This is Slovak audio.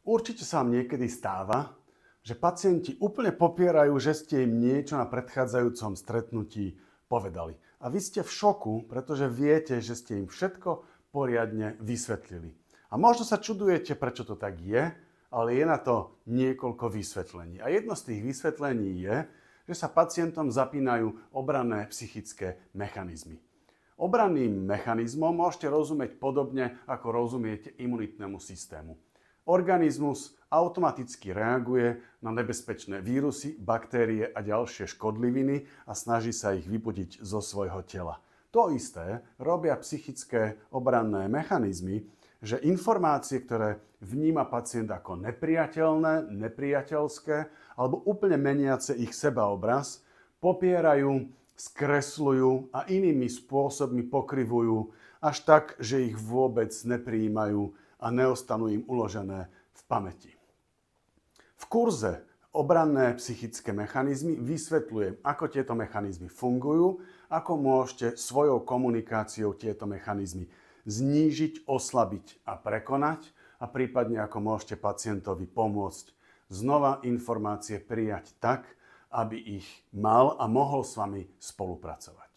Určite sa vám niekedy stáva, že pacienti úplne popierajú, že ste im niečo na predchádzajúcom stretnutí povedali. A vy ste v šoku, pretože viete, že ste im všetko poriadne vysvetlili. A možno sa čudujete, prečo to tak je, ale je na to niekoľko vysvetlení. A jedno z tých vysvetlení je, že sa pacientom zapínajú obranné psychické mechanizmy. Obranným mechanizmom môžete rozumieť podobne, ako rozumiete imunitnému systému. Organizmus automaticky reaguje na nebezpečné vírusy, baktérie a ďalšie škodliviny a snaží sa ich vybudiť zo svojho tela. To isté robia psychické obranné mechanizmy, že informácie, ktoré vníma pacient ako nepriateľné, nepriateľské alebo úplne meniace ich sebaobraz, popierajú, skresľujú a inými spôsobmi pokrivujú až tak, že ich vôbec neprijímajú a neostanú im uložené v pamäti. V kurze Obranné psychické mechanizmy vysvetľujem, ako tieto mechanizmy fungujú, ako môžete svojou komunikáciou tieto mechanizmy znížiť, oslabiť a prekonať a prípadne ako môžete pacientovi pomôcť znova informácie prijať tak, aby ich mal a mohol s vami spolupracovať.